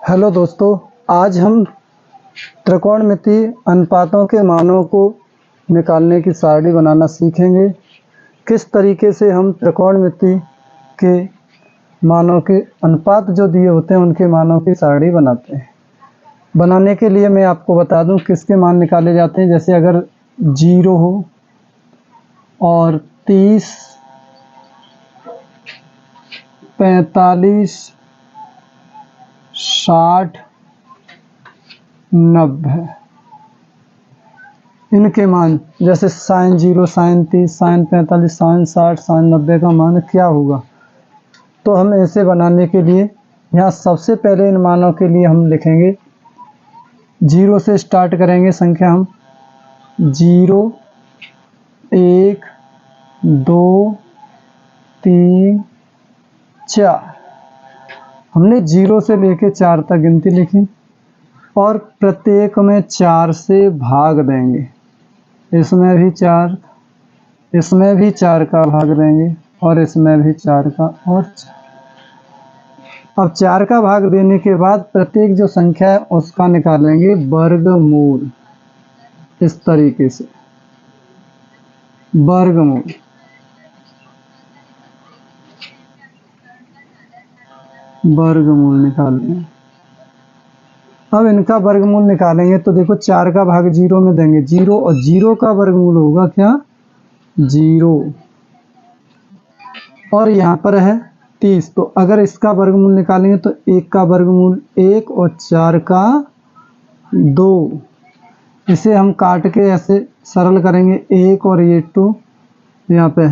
Hello दोस्तों, आज हम त्रिकोणमितीय अनुपातों के मानों को निकालने की सारणी बनाना सीखेंगे। किस तरीके से हम त्रिकोणमितीय के मानों के अनुपात जो दिए होते हैं उनके मानों की सारणी बनाते हैं। बनाने के लिए मैं आपको बता दूं किसके मान निकाले जाते हैं। जैसे अगर 0 हो और 30, 45, 60, 90 इनके मान, जैसे sin 0, sin 30, sin 45, sin 60, sin 90 का मान क्या होगा। तो हम ऐसे बनाने के लिए यहाँ सबसे पहले इन मानों के लिए हम लिखेंगे 0 से स्टार्ट करेंगे संख्या हम 0, 1, 2, 3, 4। हमने 0 से लेके 4 तक गिनती लिखी और प्रत्येक में 4 से भाग देंगे। इसमें भी 4, इसमें भी 4 का भाग देंगे और इसमें भी 4 का और 4। अब 4 का भाग देने के बाद प्रत्येक जो संख्या है उसका निकालेंगे वर्गमूल। इस तरीके से वर्गमूल, वर्गमूल निकालेंगे। अब इनका वर्गमूल निकालेंगे तो देखो 4 का भाग 0 में देंगे 0 और 0 का वर्गमूल होगा क्या 0 और यहाँ पर है 30। तो अगर इसका वर्गमूल निकालेंगे तो 1 का वर्गमूल 1 और 4 का 2। इसे हम काट के ऐसे सरल करेंगे 1 और ये 2 यहाँ पे।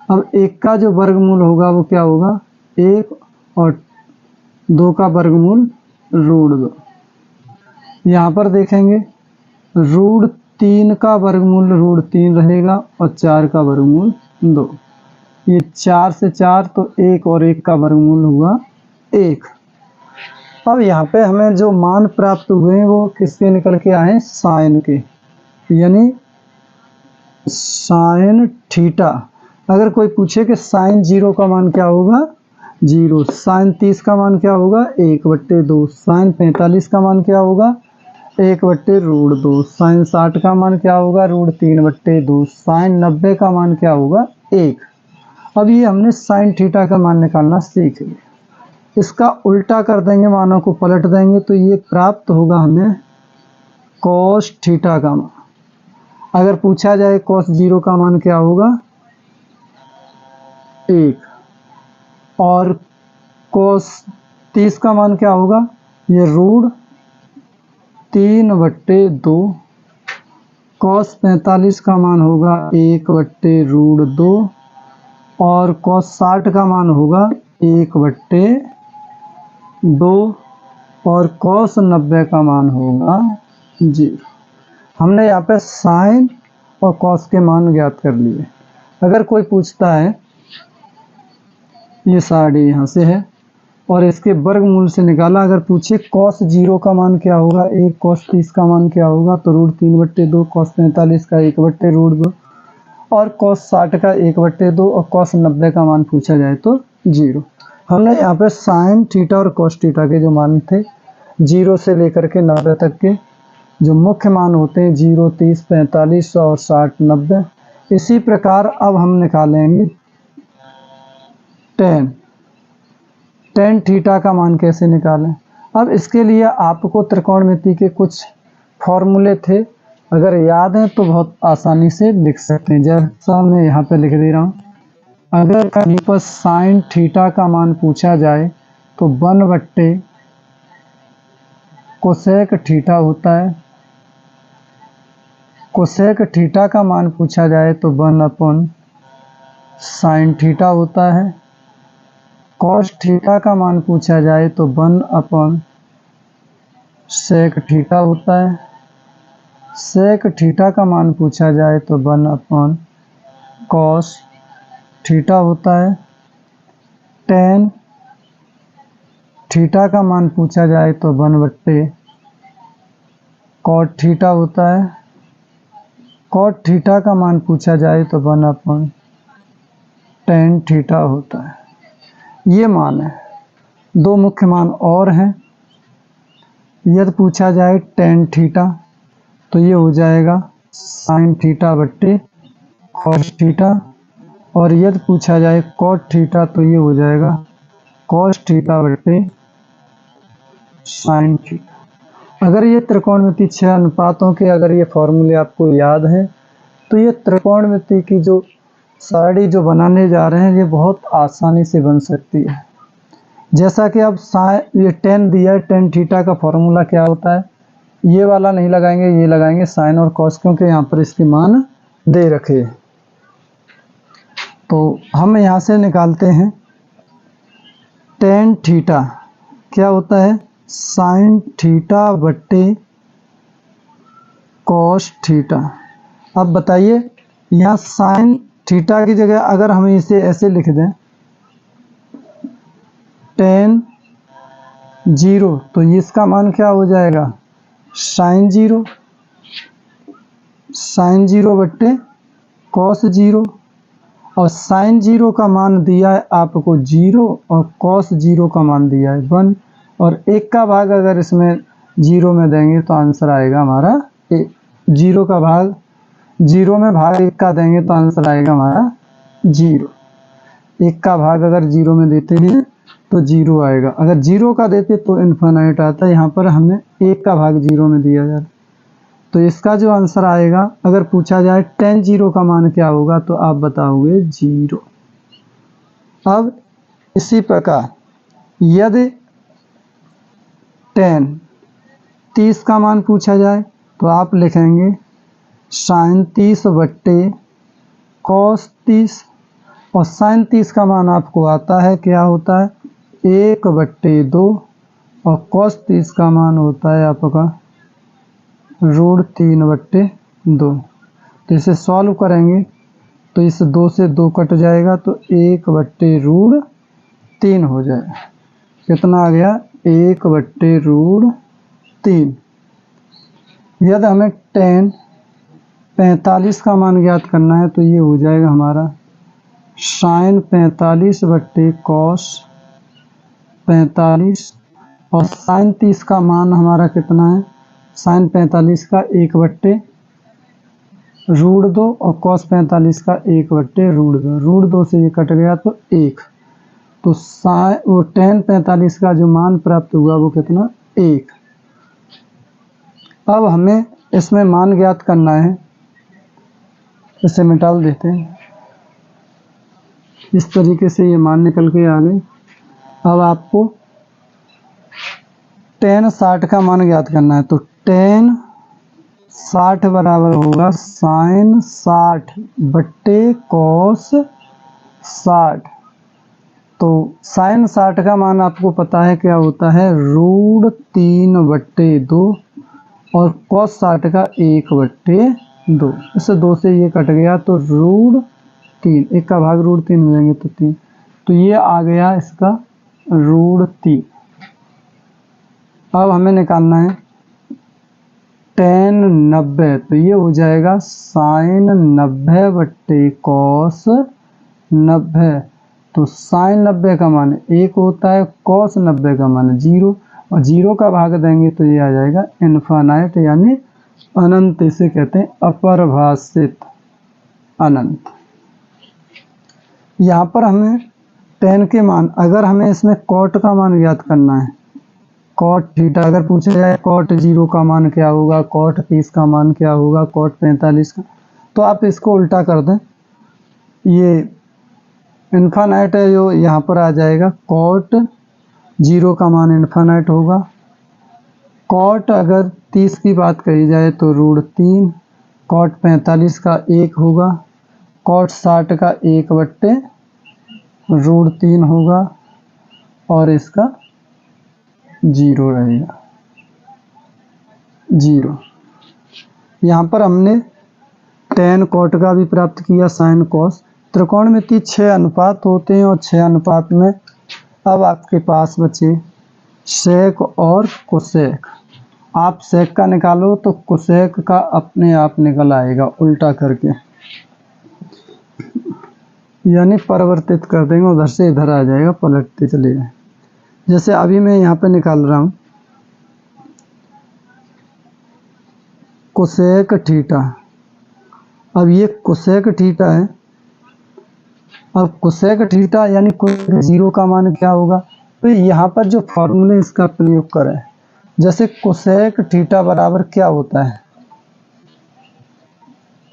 अब 1 का जो वर्गमूल होगा वो क्या होगा 1 और 2 का वर्गमूल √2। यहाँ पर देखेंगे √3 का वर्गमूल √3 रहेगा और 4 का वर्गमूल 2। ये 4 से 4 तो 1 और 1 का वर्गमूल हुआ 1। अब यहाँ पे हमें जो मान प्राप्त हुए हैं वो किसके निकल के आए साइन के, यानी साइन थीटा। अगर कोई पूछे कि साइन 0 का मान क्या होगा 0, साइन 30 का मान क्या होगा 1/2, साइन 45 का मान क्या होगा 1/√2, साइन 60 का मान क्या होगा √3/2, साइन 90 का मान क्या होगा 1। अब ये हमने साइन थीटा का मान निकालना सीख लिया। इसका उल्टा कर देंगे, मानों को पलट देंगे तो ये प्राप्त होगा हमें कॉस थीटा का मान। अगर पूछा जाए कॉस 0 का मान क्या होगा 1 और कॉस 30 का मान क्या होगा ये √3/2, कॉस 45 का मान होगा 1/√2 और कॉस 60 का मान होगा 1/2 और कॉस 90 का मान होगा 0। हमने यहाँ पे साइन और कॉस के मान ज्ञात कर लिए। अगर कोई पूछता है ये सारणी यहाँ से है और इसके वर्गमूल से निकाला, अगर पूछे कॉस 0 का मान क्या होगा 1, कॉस 30 का मान क्या होगा तो √3/2, कॉस 45 का 1/√2 और कॉस 60 का 1/2 और कॉस 90 का मान पूछा जाए तो 0। हमने यहाँ पे साइन थीटा और कॉस थीटा के जो मान थे 0 से लेकर के 90 तक के जो मुख्य मान होते हैं 0, 30, 45 और 60, 90। इसी प्रकार अब हम निकालेंगे टेन थीटा का मान कैसे निकालें। अब इसके लिए आपको त्रिकोणमिति के कुछ फॉर्मूले थे, अगर याद है तो बहुत आसानी से लिख सकते हैं। जैसा मैं यहाँ पे लिख दे रहा हूँ, अगर कहीं पर साइन थीटा का मान पूछा जाए तो 1 कोसेक थीटा होता है। कोसेक थीटा का मान पूछा जाए तो 1/sin थीटा होता है। कॉस थीटा का मान पूछा जाए तो 1/sec थीटा होता है। सेक थीटा का मान पूछा जाए तो 1/cos थीटा होता है। टेन थीटा का मान पूछा जाए तो 1/cot थीटा होता है। कॉट थीटा का मान पूछा जाए तो 1/tan थीटा होता है। ये मान है। दो मुख्य मान और हैं यदि पूछा जाए टेन थीटा तो ये हो जाएगा साइन थीटा बट्टे कॉस थीटा, और यदि पूछा जाए कॉट थीटा तो ये हो जाएगा कॉस थीटा बट्टे साइन थीटा। अगर ये त्रिकोणमिति 6 अनुपातों के अगर ये फॉर्मूले आपको याद हैं तो ये त्रिकोणमिति की जो सारणी जो बनाने जा रहे हैं ये बहुत आसानी से बन सकती है। जैसा कि अब ये टेन दिया है, टेन थीटा का फॉर्मूला क्या होता है, ये वाला नहीं लगाएंगे, ये लगाएंगे साइन और कॉस, क्योंकि यहाँ पर इसके मान दे रखे। तो हम यहाँ से निकालते हैं टेन थीटा क्या होता है साइन थीटा बट्टे कॉस थीटा। अब बताइए यहाँ साइन थीटा की जगह अगर हम इसे ऐसे लिख दें टेन जीरो तो इसका मान क्या हो जाएगा साइन जीरो, साइन जीरो बट्टे कॉस जीरो, और साइन जीरो का मान दिया है आपको जीरो और कॉस जीरो का मान दिया है 1, और एक का भाग अगर इसमें जीरो में देंगे तो आंसर आएगा हमारा जीरो का भाग, जीरो में भाग एक का देंगे तो आंसर आएगा हमारा जीरो। एक का भाग अगर जीरो में देते हैं तो जीरो आएगा, अगर जीरो का देते तो इनफाइनाइट आता है। यहाँ पर हमने एक का भाग जीरो में दिया जाए तो इसका जो आंसर आएगा, अगर पूछा जाए टेन जीरो का मान क्या होगा तो आप बताओगे जीरो। अब इसी प्रकार यदि टेन 30 का मान पूछा जाए तो आप लिखेंगे साइन 30 बट्टे कॉस 30, और साइन 30 का मान आपको आता है क्या होता है 1/2, और कॉस 30 का मान होता है आपका √3/2। तो इसे सॉल्व करेंगे तो इस 2 से 2 कट जाएगा तो 1/√3 हो जाएगा। कितना आ गया 1/√3। यदि हमें टेन 45 का मान ज्ञात करना है तो ये हो जाएगा हमारा साइन 45 बट्टे कॉस 45, और साइन 30 का मान हमारा कितना है साइन 45 का 1/√2 और कॉस 45 का 1/√2, √2 से ये कट गया तो 1, तो वो टेन 45 का जो मान प्राप्त हुआ वो कितना 1। अब हमें इसमें मान ज्ञात करना है, इसे मिटाल देते हैं, इस तरीके से ये मान निकल के आ गए। अब आपको टेन 60 का मान ज्ञात करना है तो टेन 60 बराबर होगा साइन 60 बट्टे कॉस 60। तो साइन 60 का मान आपको पता है क्या होता है √3/2, और कॉस 60 का 1/2। इससे 2 से ये कट गया तो √3, एक का भाग √3 हो जाएंगे तो 3, तो ये आ गया इसका √3। अब हमें निकालना है टेन 90, तो ये हो जाएगा साइन 90 बट्टे कॉस 90। तो साइन 90 का मान 1 होता है, कॉस 90 का मान 0, और 0 का भाग देंगे तो ये आ जाएगा इनफाइनाइट यानी अनंत, इसे कहते हैं अपरिभाषित अनंत। यहाँ पर हमें टेन के मान, अगर हमें इसमें कॉट का मान ज्ञात करना है, कॉट थीटा अगर पूछा जाए कॉट 0 का मान क्या होगा, कॉट 30 का मान क्या होगा, कॉट 45 का, तो आप इसको उल्टा कर दें, ये इनफाइनाइट है जो यहाँ पर आ जाएगा, कॉट 0 का मान इनफाइनाइट होगा, कॉट अगर 30 की बात कही जाए तो √3, कॉट 45 का 1 होगा, कॉट 60 का 1/√3 होगा, और इसका 0 रहेगा 0। यहाँ पर हमने टेन कॉट का भी प्राप्त किया, साइन कॉस। त्रिकोणमिति 6 अनुपात होते हैं, और 6 अनुपात में अब आपके पास बचे सेक और कोसेक। आप सेक का निकालो तो कोसेक का अपने आप निकल आएगा उल्टा करके, यानी परिवर्तित कर देंगे, उधर से इधर आ जाएगा, पलटते चले जाए। जैसे अभी मैं यहाँ पे निकाल रहा हूँ कोसेक थीटा। अब ये कोसेक थीटा है। अब कोसेक थीटा यानी कोसेक जीरो का मान क्या होगा? तो यहाँ पर जो फॉर्मूले इसका प्रयोग करें, जैसे कोसेक थीटा बराबर क्या होता है?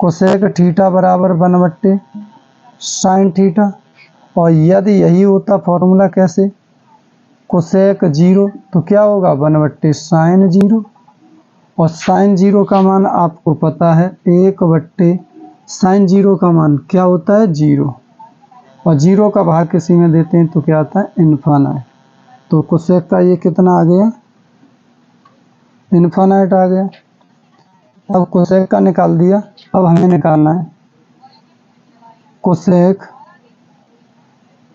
कोसेक थीटा बराबर 1/sin थीटा। और यदि यही होता फॉर्मूला कैसे? कोसेक जीरो तो क्या होगा? 1/sin zero. और sin जीरो का मान आपको पता है 1/sin जीरो का मान क्या होता है? जीरो। और जीरो का भाग किसी में देते हैं तो क्या आता है? इन्फानाइट। तो कोसेक का ये कितना आ गया? इन्फानाइट आ गया। अब कोसेक का निकाल दिया। अब हमें निकालना है कोसेक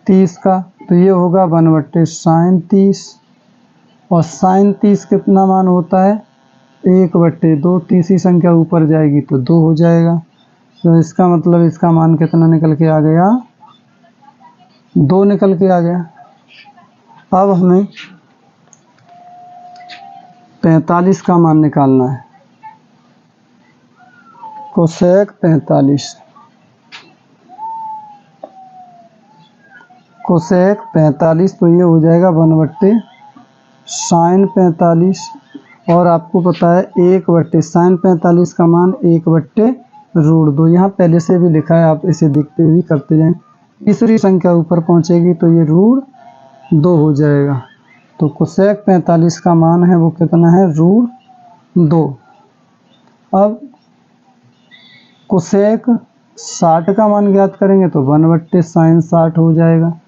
30 का। तो ये होगा 1/sin 30। और sin 30 कितना मान होता है? 1/2। तीसरी संख्या ऊपर जाएगी तो 2 हो जाएगा। तो इसका मतलब इसका मान कितना निकल के आ गया? 2 निकल के आ गया। अब हमें 45 का मान निकालना है। कोसेक 45। कोसेक 45 तो ये हो जाएगा 1/sin 45। और आपको पता है 1/sin 45 का मान 1/√2। यहाँ पहले से भी लिखा है, आप इसे देखते हुए करते जाएं। तीसरी संख्या ऊपर पहुँचेगी तो ये √2 हो जाएगा। तो कोसेक 45 का मान है वो कितना है? √2। अब कोसेक 60 का मान ज्ञात करेंगे तो 1/sin 60 हो जाएगा।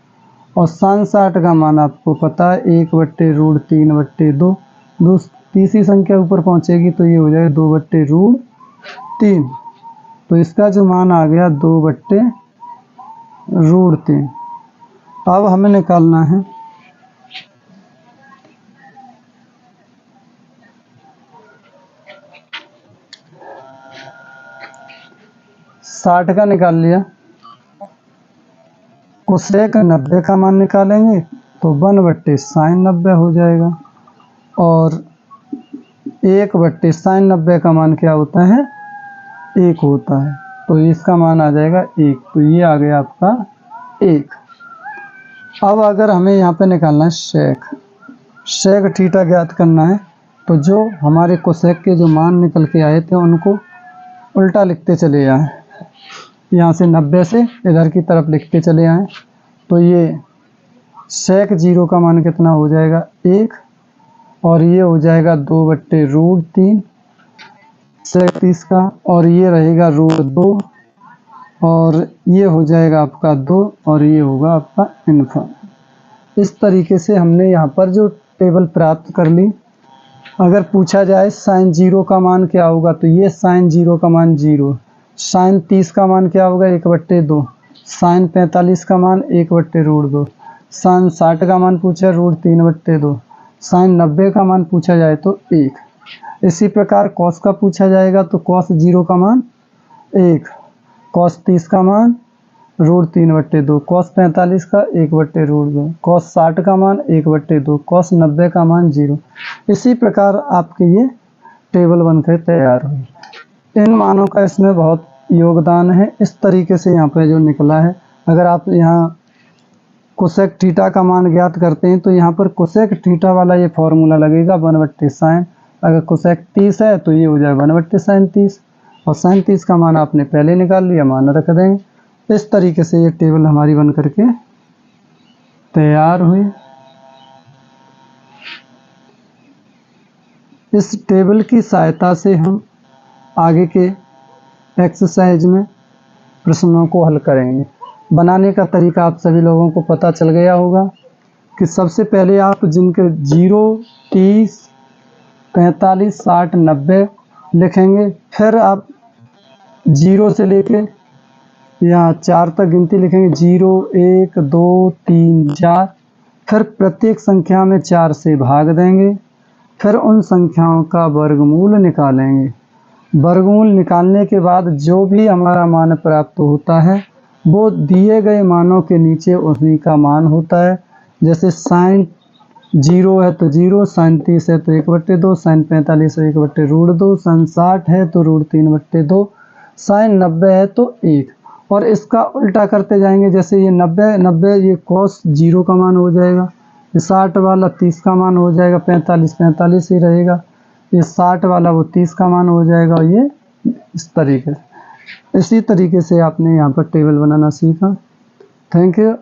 और sin 60 का मान आपको पता है 1/√3/2। तीसरी संख्या ऊपर पहुंचेगी तो ये हो जाएगा 2/√3। तो इसका जो मान आ गया 2/√3। अब हमें निकालना है साठ का निकाल लिया। कोसेक 90 का मान निकालेंगे तो 1/sin 90 हो जाएगा। और 1/sin 90 का मान क्या होता है? 1 होता है। तो इसका मान आ जाएगा 1। तो ये आ गया आपका 1। अब अगर हमें यहाँ पे निकालना है सेक थीटा ज्ञात करना है, तो जो हमारे कोसेक के जो मान निकल के आए थे उनको उल्टा लिखते चले जाएं। यहाँ से 90 से इधर की तरफ लिखते चले आएँ। तो ये सेक जीरो का मान कितना हो जाएगा? 1। और ये हो जाएगा 2/√3 सेक 30 का। और ये रहेगा √2। और ये हो जाएगा आपका 2। और ये होगा आपका इन्फा। इस तरीके से हमने यहाँ पर जो टेबल प्राप्त कर ली। अगर पूछा जाए sin जीरो का मान क्या होगा, तो ये sin जीरो का मान 0। sin 30 का मान क्या होगा? 1/2। sin 45 का मान 1/√2। sin 60 का मान पूछा √3/2। sin 90 का मान पूछा जाए तो 1। इसी प्रकार cos का पूछा जाएगा तो cos जीरो का मान 1। cos 30 का मान √3/2। cos 45 का 1/√2। cos 60 का मान 1/2। cos 90 का मान 0। इसी प्रकार आपके ये टेबल बनकर तैयार हुई। इन मानों का इसमें बहुत योगदान है। इस तरीके से यहाँ पे जो निकला है, अगर आप यहाँ कोसेक थीटा का मान ज्ञात करते हैं तो यहाँ पर कोसेक थीटा वाला ये फॉर्मूला लगेगा 1/sin। अगर कोसेक 30 है तो ये हो जाएगा 1/sin 30। और sin 30 का मान आपने पहले निकाल लिया, मान रख देंगे। इस तरीके से ये टेबल हमारी बन करके तैयार हुई। इस टेबल की सहायता से हम आगे के एक्सरसाइज में प्रश्नों को हल करेंगे। बनाने का तरीका आप सभी लोगों को पता चल गया होगा कि सबसे पहले आप जिनके 0, 30, 45, 60, 90 लिखेंगे। फिर आप 0 से लेके यहाँ 4 तक गिनती लिखेंगे। 0, 1, 2, 3, 4। फिर प्रत्येक संख्या में 4 से भाग देंगे। फिर उन संख्याओं का वर्गमूल निकालेंगे। वर्गमूल निकालने के बाद जो भी हमारा मान प्राप्त होता है वो दिए गए मानों के नीचे उसी का मान होता है। जैसे sin जीरो है तो जीरो, साइन 30 है तो 1/2, साइन 45 है 1/√2, साइन 60 है तो √3/2, साइन 90 है तो 1। और इसका उल्टा करते जाएंगे, जैसे ये 90 ये कॉस 0 का मान हो जाएगा, ये 60 वाला 30 का मान हो जाएगा, 45 ही रहेगा, ये 60 वाला वो 30 का मान हो जाएगा। और ये इस तरीके से, इसी तरीके से आपने यहाँ पर टेबल बनाना सीखा। Thank you.